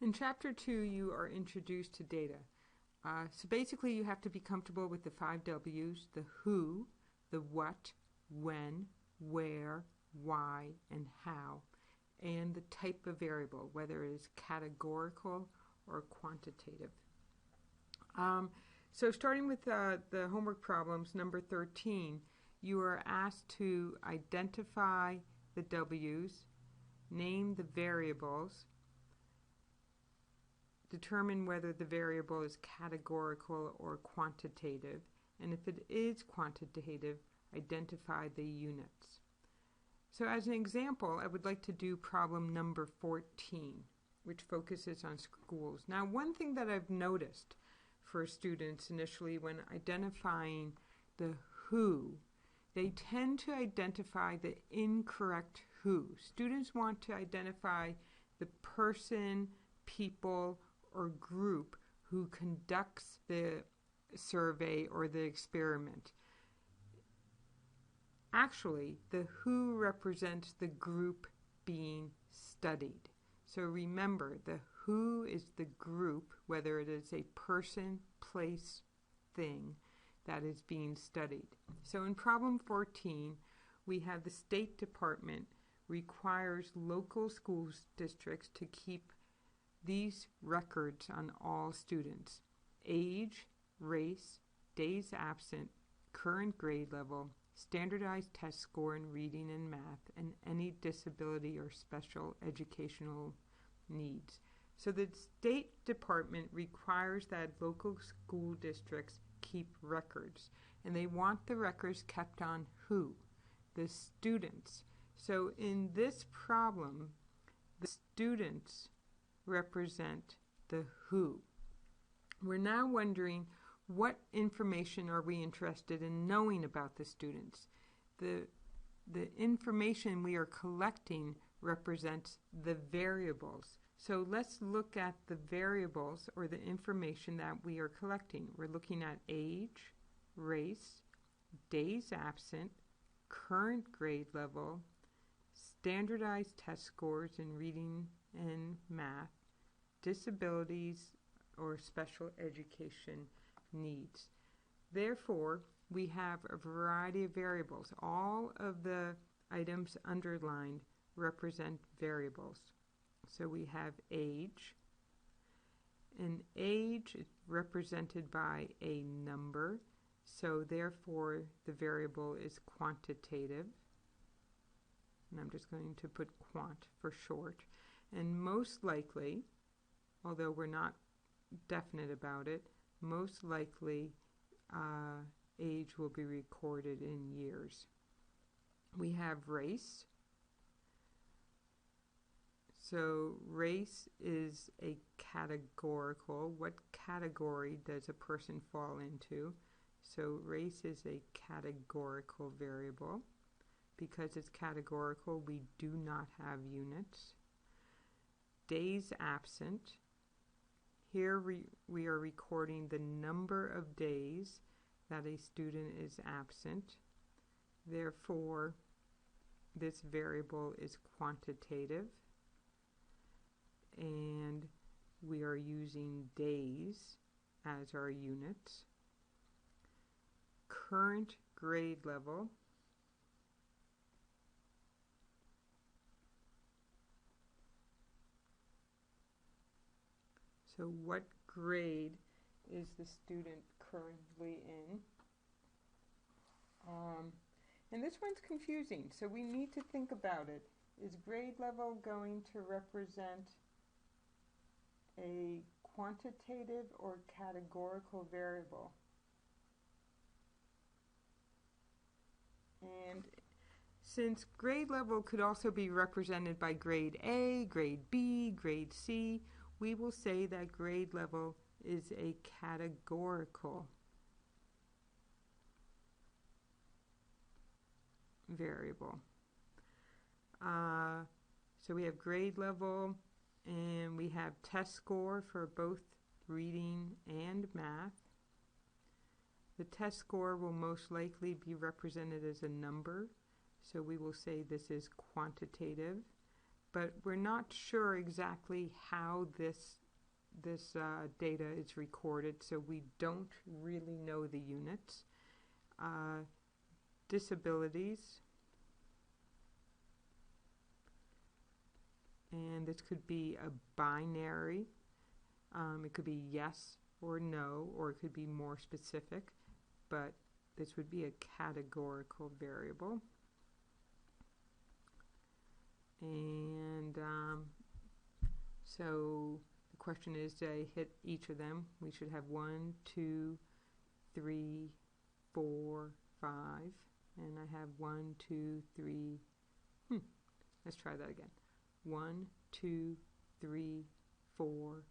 In Chapter 2, you are introduced to data. So basically, you have to be comfortable with the 5 W's, the who, the what, when, where, why, and how, and the type of variable, whether it is categorical or quantitative. So starting with the homework problems, number 13, you are asked to identify the W's, name the variables, determine whether the variable is categorical or quantitative, and if it is quantitative, identify the units. So as an example, I would like to do problem number 14, which focuses on schools. Now, one thing that I've noticed for students initially when identifying the who, they tend to identify the incorrect who. Students want to identify the person, people, or group who conducts the survey or the experiment. Actually, the who represents the group being studied. So remember, the who is the group, whether it is a person, place, thing, that is being studied. So in problem 14, we have the State Department requires local school districts to keep these records on all students: age, race, days absent, current grade level, standardized test score in reading and math, and any disability or special educational needs. So the State Department requires that local school districts keep records, and they want the records kept on who? The students. So in this problem, the students represent the who. We're now wondering, what information are we interested in knowing about the students? The information we are collecting represents the variables. So let's look at the variables or the information that we are collecting. We're looking at age, race, days absent, current grade level, standardized test scores in reading and math, disabilities or special education needs. Therefore, we have a variety of variables. All of the items underlined represent variables. So we have age, and age is represented by a number, so therefore the variable is quantitative. And I'm just going to put quant for short. And most likely, although we're not definite about it, most likely age will be recorded in years. We have race. So race is a categorical. What category does a person fall into? So race is a categorical variable. Because it's categorical, we do not have units. Days absent. Here we are recording the number of days that a student is absent. Therefore, this variable is quantitative, and we are using days as our units. Current grade level. So what grade is the student currently in? And this one's confusing, so we need to think about it. Is grade level going to represent a quantitative or categorical variable? And since grade level could also be represented by grade A, grade B, grade C, we will say that grade level is a categorical variable. So we have grade level, and we have test score for both reading and math. The test score will most likely be represented as a number, so we will say this is quantitative. but we're not sure exactly how this data is recorded, so we don't really know the units. Disabilities, and this could be a binary. It could be yes or no, or it could be more specific, but this would be a categorical variable. And so the question is, did I hit each of them? We should have 1, 2, 3, 4, 5, and I have 1, 2, 3. Let's try that again. 1, 2, 3, 4,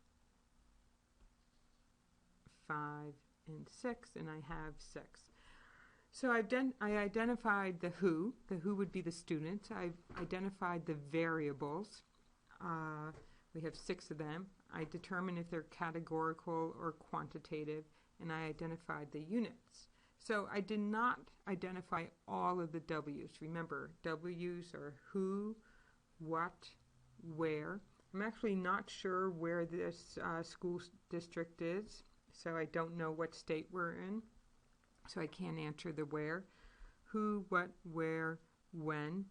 5, and 6, and I have 6. So I identified the who. The who would be the student. I've identified the variables. We have 6 of them. I determined if they're categorical or quantitative, and I identified the units. So I did not identify all of the W's. Remember, W's are who, what, where. I'm actually not sure where this school district is, so I don't know what state we're in. So I can't answer the where. Who, what, where, when.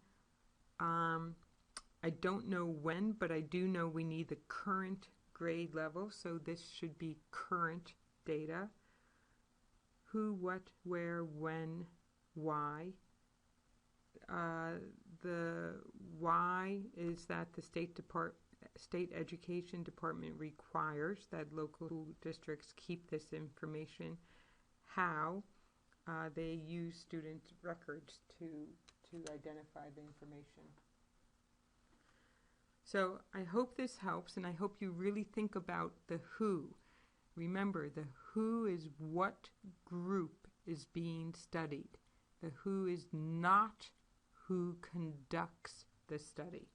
I don't know when, but I do know we need the current grade level, so this should be current data. Who, what, where, when, why. The why is that the state education department requires that local school districts keep this information. How they use student records to identify the information. So I hope this helps, and I hope you really think about the who. Remember, the who is what group is being studied. The who is not who conducts the study.